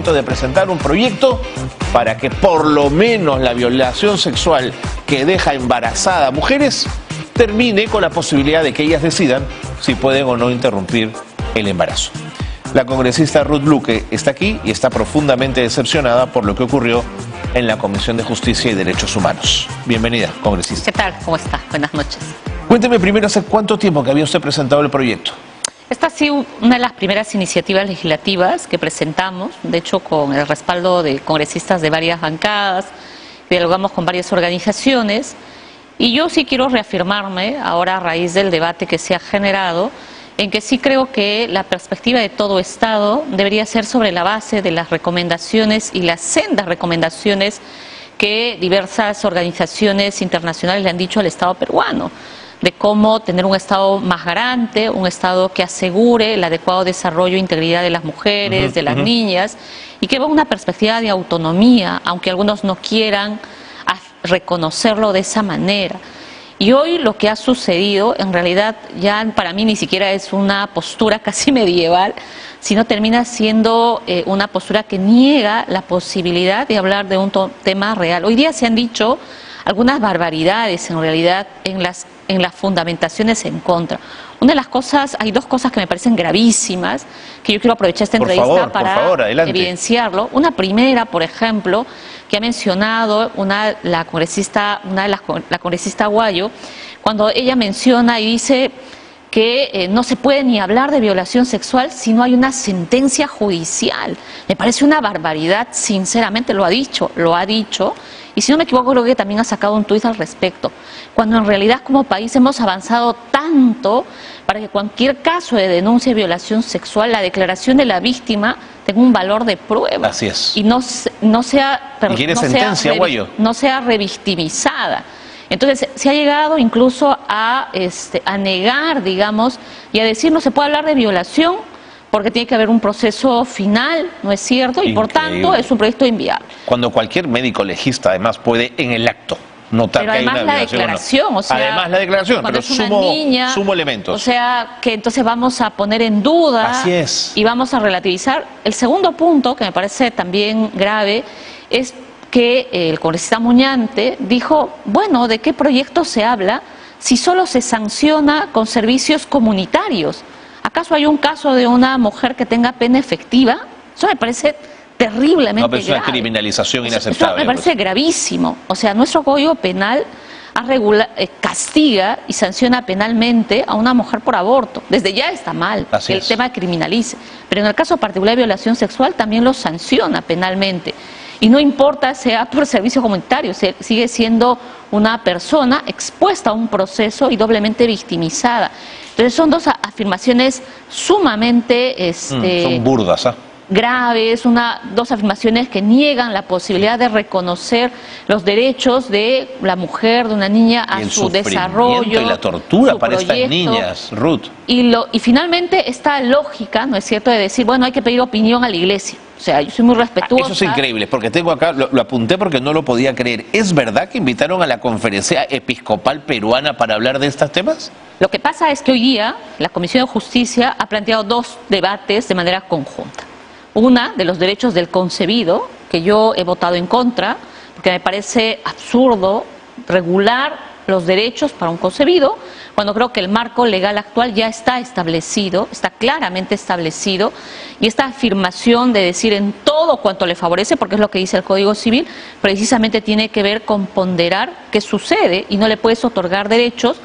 momento de presentar un proyecto para que por lo menos la violación sexual que deja embarazada a mujeres termine con la posibilidad de que ellas decidan si pueden o no interrumpir el embarazo. La congresista Ruth Luque está aquí y está profundamente decepcionada por lo que ocurrió en la Comisión de Justicia y Derechos Humanos. Bienvenida, congresista. ¿Qué tal? ¿Cómo está? Buenas noches. Cuénteme primero, ¿hace cuánto tiempo que había usted presentado el proyecto? Esta ha sido una de las primeras iniciativas legislativas que presentamos, de hecho con el respaldo de congresistas de varias bancadas, dialogamos con varias organizaciones, y yo sí quiero reafirmarme ahora a raíz del debate que se ha generado, en que sí creo que la perspectiva de todo Estado debería ser sobre la base de las recomendaciones y las sendas recomendaciones que diversas organizaciones internacionales le han dicho al Estado peruano, de cómo tener un Estado más garante, un Estado que asegure el adecuado desarrollo e integridad de las mujeres, de las niñas, y que vea una perspectiva de autonomía, aunque algunos no quieran reconocerlo de esa manera. Y hoy lo que ha sucedido, en realidad, ya para mí ni siquiera es una postura casi medieval, sino termina siendo una postura que niega la posibilidad de hablar de un tema real. Hoy día se han dicho algunas barbaridades, en realidad, en las fundamentaciones en contra. Una de las cosas, hay dos cosas que me parecen gravísimas, que yo quiero aprovechar esta entrevista para evidenciarlo. Una primera, por ejemplo, que ha mencionado la congresista Aguayo, cuando ella menciona y dice que no se puede ni hablar de violación sexual si no hay una sentencia judicial. Me parece una barbaridad, sinceramente lo ha dicho, y si no me equivoco creo que también ha sacado un tuit al respecto, cuando en realidad como país hemos avanzado tanto para que cualquier caso de denuncia de violación sexual, la declaración de la víctima tenga un valor de prueba. Así es. Y no sea revictimizada. Entonces se ha llegado incluso a negar, digamos, y a decir no se puede hablar de violación porque tiene que haber un proceso final, ¿no es cierto? Y por tanto es un proyecto inviable. Cuando cualquier médico legista además puede en el acto notar que hay una violación. Además la declaración, pero sumo elementos. O sea, que entonces vamos a poner en duda y vamos a relativizar. El segundo punto, que me parece también grave, es que el congresista Muñante dijo, bueno, ¿de qué proyecto se habla si solo se sanciona con servicios comunitarios? ¿Acaso hay un caso de una mujer que tenga pena efectiva? Eso me parece terriblemente grave. Es una criminalización inaceptable. Eso me parece gravísimo. O sea, nuestro Código Penal castiga y sanciona penalmente a una mujer por aborto. Desde ya está mal que el tema criminalice. Pero en el caso particular de violación sexual también lo sanciona penalmente. Y no importa sea por servicio comunitario, sigue siendo una persona expuesta a un proceso y doblemente victimizada. Entonces son dos afirmaciones sumamente son burdas, graves, dos afirmaciones que niegan la posibilidad de reconocer los derechos de la mujer, de una niña, a su desarrollo. Y la tortura para estas niñas, Ruth. Y finalmente esta lógica, ¿no es cierto?, de decir, bueno, hay que pedir opinión a la iglesia. O sea, yo soy muy respetuosa. Eso es increíble, porque tengo acá, lo apunté porque no lo podía creer. ¿Es verdad que invitaron a la Conferencia Episcopal Peruana para hablar de estos temas? Lo que pasa es que hoy día la Comisión de Justicia ha planteado dos debates de manera conjunta. Una de los derechos del concebido, que yo he votado en contra, porque me parece absurdo regular los derechos para un concebido, cuando creo que el marco legal actual ya está establecido, está claramente establecido, y esta afirmación de decir en todo cuanto le favorece, porque es lo que dice el Código Civil, precisamente tiene que ver con ponderar qué sucede y no le puedes otorgar derechos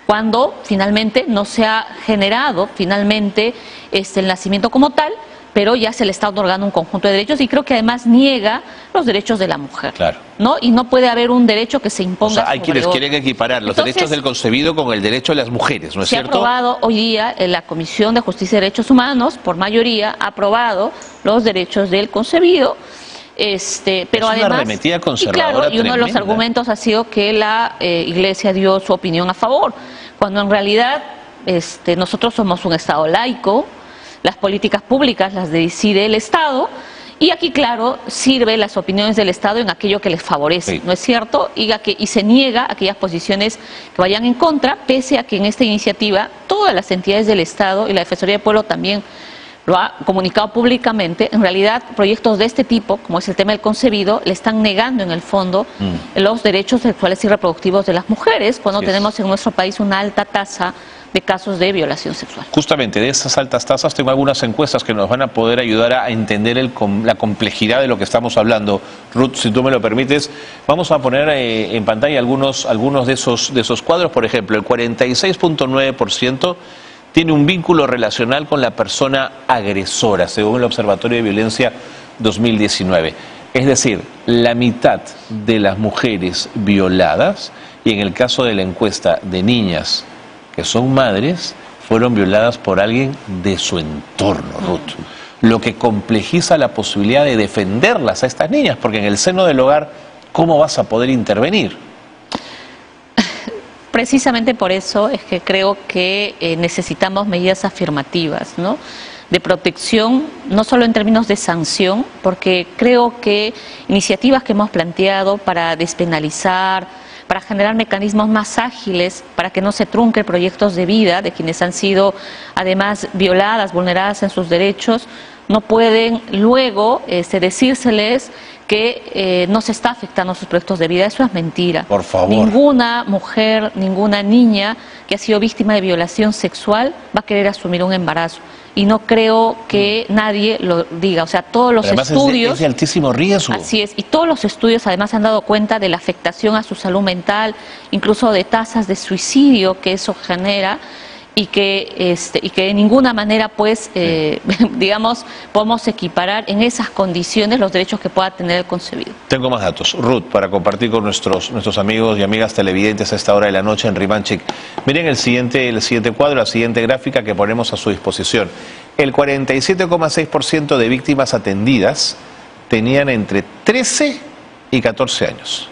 cuando finalmente no se ha generado finalmente el nacimiento como tal, pero ya se le está otorgando un conjunto de derechos y creo que además niega los derechos de la mujer. Claro. ¿No? Y no puede haber un derecho que se imponga. O sea, hay quienes quieren equiparar los derechos del concebido con el derecho de las mujeres, ¿no es cierto? Se ha aprobado hoy día en la Comisión de Justicia y Derechos Humanos, por mayoría, ha aprobado los derechos del concebido. Pero es además, una arremetida conservadora y uno de los argumentos ha sido que la Iglesia dio su opinión a favor, cuando en realidad nosotros somos un Estado laico. Las políticas públicas las decide el Estado y aquí, claro, sirve las opiniones del Estado en aquello que les favorece, ¿no es cierto? Y se niega aquellas posiciones que vayan en contra, pese a que en esta iniciativa todas las entidades del Estado y la Defensoría del Pueblo también lo ha comunicado públicamente, en realidad proyectos de este tipo, como es el tema del concebido, le están negando en el fondo los derechos sexuales y reproductivos de las mujeres, cuando tenemos en nuestro país una alta tasa de casos de violación sexual. Justamente de esas altas tasas tengo algunas encuestas que nos van a poder ayudar a entender la complejidad de lo que estamos hablando. Ruth, si tú me lo permites, vamos a poner en pantalla algunos de esos cuadros. Por ejemplo, el 46.9% tiene un vínculo relacional con la persona agresora, según el Observatorio de Violencia 2019. Es decir, la mitad de las mujeres violadas, y en el caso de la encuesta de niñas que son madres, fueron violadas por alguien de su entorno, Ruth. Lo que complejiza la posibilidad de defenderlas a estas niñas, porque en el seno del hogar, ¿cómo vas a poder intervenir? Precisamente por eso es que creo que necesitamos medidas afirmativas, ¿no?, de protección, no solo en términos de sanción, porque creo que iniciativas que hemos planteado para despenalizar, para generar mecanismos más ágiles, para que no se trunquen proyectos de vida de quienes han sido además violadas, vulneradas en sus derechos, no pueden luego decírseles que no se está afectando sus proyectos de vida. Eso es mentira. Por favor. Ninguna mujer, ninguna niña que ha sido víctima de violación sexual va a querer asumir un embarazo. Y no creo que nadie lo diga. O sea, todos los estudios... Es de altísimo riesgo. Así es. Y todos los estudios además se han dado cuenta de la afectación a su salud mental, incluso de tasas de suicidio que eso genera, y que de ninguna manera, pues, digamos, podemos equiparar en esas condiciones los derechos que pueda tener el concebido. Tengo más datos, Ruth, para compartir con nuestros amigos y amigas televidentes a esta hora de la noche en Rimanchik. Miren el siguiente cuadro, la siguiente gráfica que ponemos a su disposición. El 47,6% de víctimas atendidas tenían entre 13 y 14 años.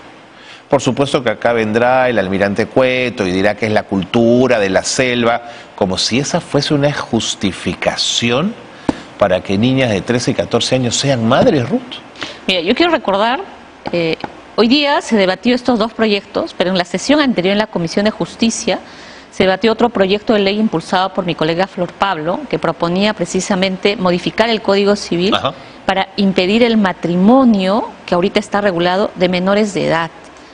Por supuesto que acá vendrá el almirante Cueto y dirá que es la cultura de la selva, como si esa fuese una justificación para que niñas de 13 y 14 años sean madres, Ruth. Mira, yo quiero recordar, hoy día se debatió estos dos proyectos, pero en la sesión anterior en la Comisión de Justicia se debatió otro proyecto de ley impulsado por mi colega Flor Pablo, que proponía precisamente modificar el Código Civil para impedir el matrimonio, que ahorita está regulado, de menores de edad.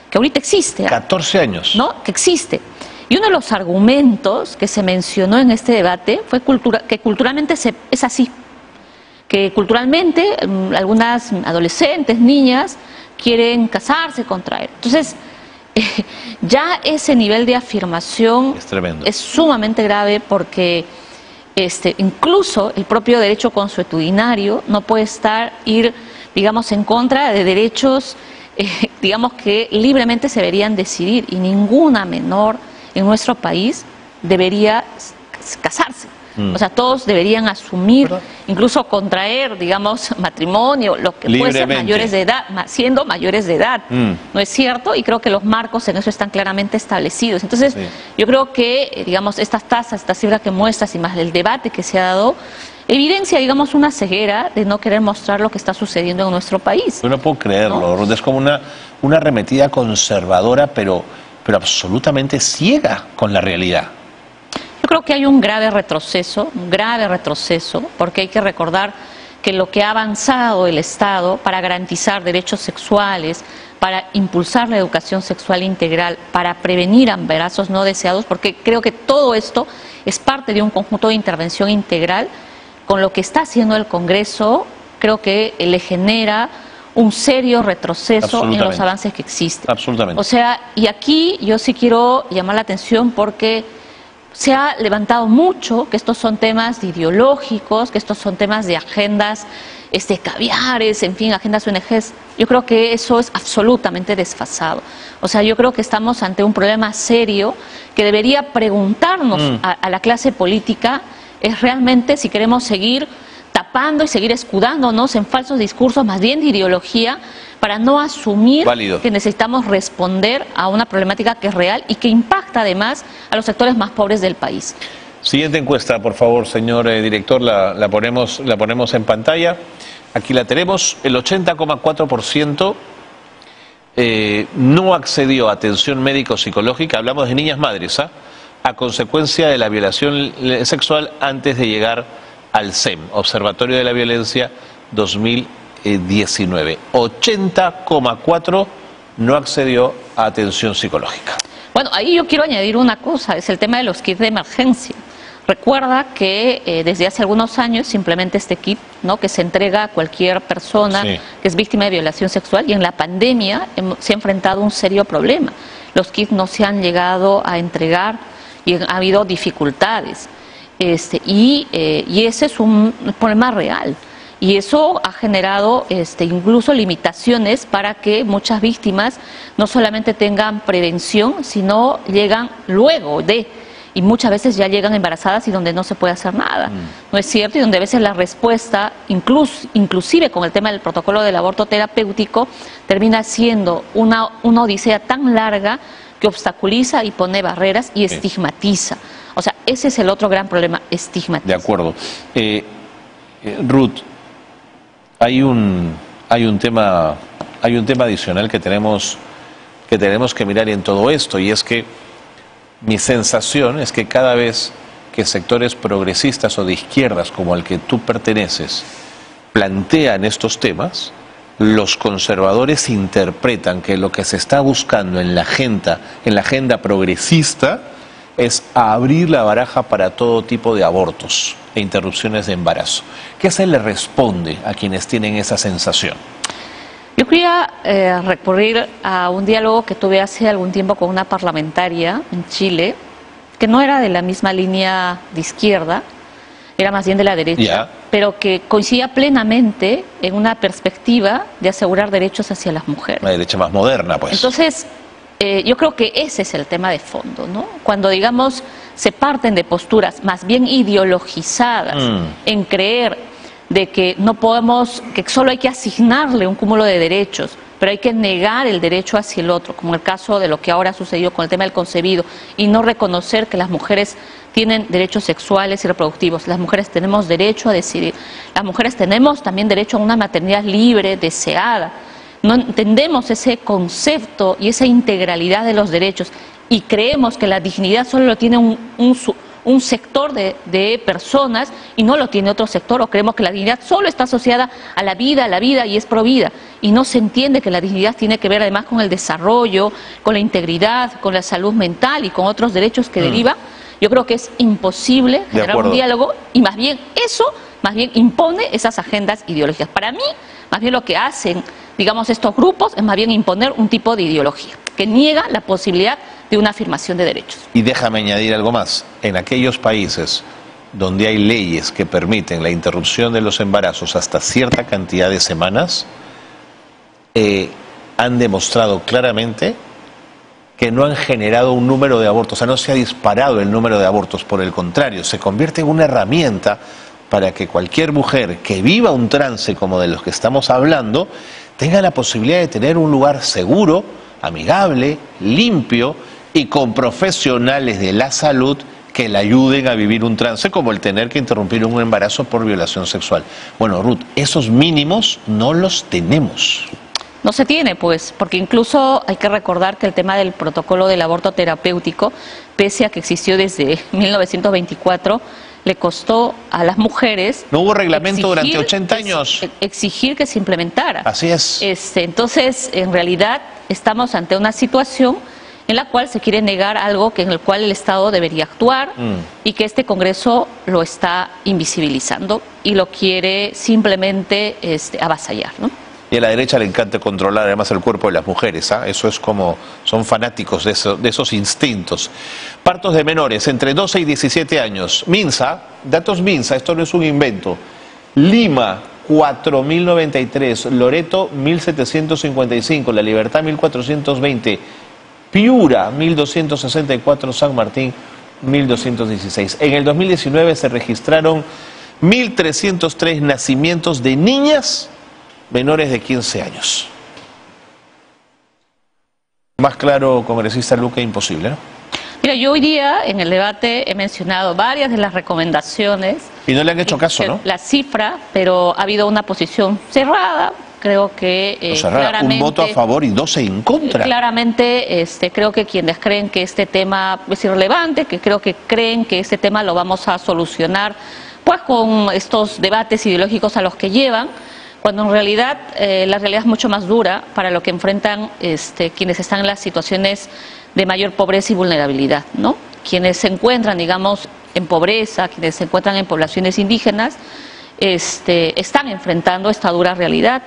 Que ahorita existe. 14 años. ¿No? Que existe. Y uno de los argumentos que se mencionó en este debate fue que culturalmente es así. Que culturalmente algunas adolescentes, niñas, quieren casarse, contraer. Entonces, ya ese nivel de afirmación es tremendo. Es sumamente grave, porque incluso el propio derecho consuetudinario no puede ir, digamos, en contra de derechos digamos que libremente se deberían decidir, y ninguna menor en nuestro país debería casarse. O sea, todos deberían asumir, incluso contraer, digamos, matrimonio, lo que puede ser mayores de edad, siendo mayores de edad. ¿No es cierto? Y creo que los marcos en eso están claramente establecidos. Entonces, yo creo que, digamos, estas tasas, estas cifras que muestras y más del debate que se ha dado, evidencia, digamos, una ceguera de no querer mostrar lo que está sucediendo en nuestro país. Yo no puedo creerlo, ¿no? Es como una arremetida conservadora, pero absolutamente ciega con la realidad. Yo creo que hay un grave retroceso, porque hay que recordar que lo que ha avanzado el Estado para garantizar derechos sexuales, para impulsar la educación sexual integral, para prevenir embarazos no deseados, porque creo que todo esto es parte de un conjunto de intervención integral. Con lo que está haciendo el Congreso, creo que le genera un serio retroceso en los avances que existen. Absolutamente. O sea, y aquí yo sí quiero llamar la atención, porque se ha levantado mucho que estos son temas ideológicos, que estos son temas de agendas caviares, en fin, agendas ONGs. Yo creo que eso es absolutamente desfasado. O sea, yo creo que estamos ante un problema serio que debería preguntarnos a la clase política, es realmente si queremos seguir tapando y seguir escudándonos en falsos discursos, más bien de ideología, para no asumir que necesitamos responder a una problemática que es real y que impacta además a los sectores más pobres del país. Siguiente encuesta, por favor, señor director, la ponemos en pantalla. Aquí la tenemos. El 80,4% no accedió a atención médico-psicológica, hablamos de niñas madres, a consecuencia de la violación sexual antes de llegar al SEM, Observatorio de la Violencia 2019. 80,4 no accedió a atención psicológica. Bueno, ahí yo quiero añadir una cosa, es el tema de los kits de emergencia. Recuerda que desde hace algunos años simplemente este kit, ¿no?, que se entrega a cualquier persona que es víctima de violación sexual, y en la pandemia se ha enfrentado un serio problema. Los kits no se han llegado a entregar y ha habido dificultades. Y ese es un problema real. Y eso ha generado incluso limitaciones para que muchas víctimas no solamente tengan prevención, sino llegan luego de... Y muchas veces ya llegan embarazadas y donde no se puede hacer nada. ¿No es cierto? Y donde a veces la respuesta, inclusive con el tema del protocolo del aborto terapéutico, termina siendo una odisea tan larga que obstaculiza y pone barreras y estigmatiza. O sea, ese es el otro gran problema, estigmatiza. De acuerdo. Ruth, hay un tema adicional que tenemos que mirar en todo esto, y es que mi sensación es que cada vez que sectores progresistas o de izquierdas como al que tú perteneces plantean estos temas, los conservadores interpretan que lo que se está buscando en la agenda progresista es abrir la baraja para todo tipo de abortos e interrupciones de embarazo. ¿Qué se le responde a quienes tienen esa sensación? Yo quería recurrir a un diálogo que tuve hace algún tiempo con una parlamentaria en Chile, que no era de la misma línea de izquierda, era más bien de la derecha, pero que coincidía plenamente en una perspectiva de asegurar derechos hacia las mujeres. Una derecha más moderna, pues. Entonces, yo creo que ese es el tema de fondo, ¿no? Cuando, digamos, se parten de posturas más bien ideologizadas en creer de que no podemos, que solo hay que asignarle un cúmulo de derechos, pero hay que negar el derecho hacia el otro, como el caso de lo que ahora ha sucedido con el tema del concebido, y no reconocer que las mujeres tienen derechos sexuales y reproductivos. Las mujeres tenemos derecho a decidir. Las mujeres tenemos también derecho a una maternidad libre, deseada. No entendemos ese concepto y esa integralidad de los derechos, y creemos que la dignidad solo lo tiene un sector de personas y no lo tiene otro sector, o creemos que la dignidad solo está asociada a la vida y es provida, y no se entiende que la dignidad tiene que ver además con el desarrollo, con la integridad, con la salud mental y con otros derechos que deriva. Yo creo que es imposible generar un diálogo, y más bien eso impone esas agendas ideológicas. Para mí, más bien lo que hacen, digamos, estos grupos es más bien imponer un tipo de ideología que niega la posibilidad de una afirmación de derechos. Y déjame añadir algo más. En aquellos países donde hay leyes que permiten la interrupción de los embarazos hasta cierta cantidad de semanas, han demostrado claramente que no han generado un número de abortos, o sea, no se ha disparado el número de abortos, por el contrario, se convierte en una herramienta para que cualquier mujer que viva un trance como de los que estamos hablando tenga la posibilidad de tener un lugar seguro, amigable, limpio y con profesionales de la salud que la ayuden a vivir un trance como el tener que interrumpir un embarazo por violación sexual. Bueno, Ruth, esos mínimos no los tenemos. No se tiene, pues, porque incluso hay que recordar que el tema del protocolo del aborto terapéutico, pese a que existió desde 1924, le costó a las mujeres... No hubo reglamento durante 80 años. Exigir que se implementara. Así es. Entonces, en realidad, estamos ante una situación en la cual se quiere negar algo en el cual el Estado debería actuar y que este Congreso lo está invisibilizando y lo quiere simplemente avasallar, ¿no? Y a la derecha le encanta controlar además el cuerpo de las mujeres, ¿ah? Eso es como, son fanáticos de esos instintos. Partos de menores entre 12 y 17 años. Minsa, datos Minsa, esto no es un invento. Lima, 4.093, Loreto, 1.755, La Libertad, 1.420, Piura, 1.264, San Martín, 1.216. En el 2019 se registraron 1.303 nacimientos de niñas menores de 15 años. Más claro, congresista Luque, imposible, ¿no? Mira, yo hoy día en el debate he mencionado varias de las recomendaciones. Y no le han hecho caso, ¿no? La cifra, pero ha habido una posición cerrada. Creo que claramente, un voto a favor y 12 en contra. Claramente, creo que quienes creen que este tema es irrelevante, que creen que este tema lo vamos a solucionar pues con estos debates ideológicos a los que llevan, cuando en realidad la realidad es mucho más dura para lo que enfrentan quienes están en las situaciones de mayor pobreza y vulnerabilidad, ¿no? Quienes se encuentran, digamos, en pobreza, quienes se encuentran en poblaciones indígenas, están enfrentando esta dura realidad.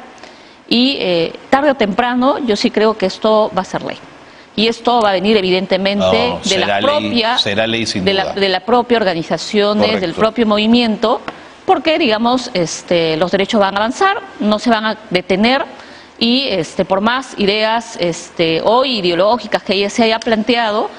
Y tarde o temprano yo sí creo que esto va a ser ley. Y esto va a venir evidentemente de la propia, de la propia organización, del propio movimiento, porque digamos los derechos van a avanzar, no se van a detener y por más ideas hoy ideológicas que se haya planteado,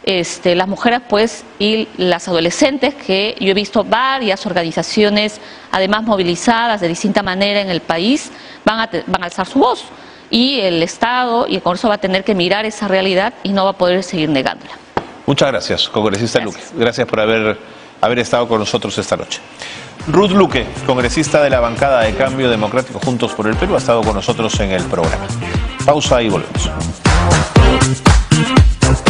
las mujeres pues y las adolescentes, que yo he visto varias organizaciones además movilizadas de distinta manera en el país, van a alzar su voz, y el Estado y el Congreso va a tener que mirar esa realidad y no va a poder seguir negándola. Muchas gracias, congresista Luque. Gracias por haber estado con nosotros esta noche. Ruth Luque, congresista de la bancada de Cambio Democrático Juntos por el Perú, ha estado con nosotros en el programa. Pausa y volvemos.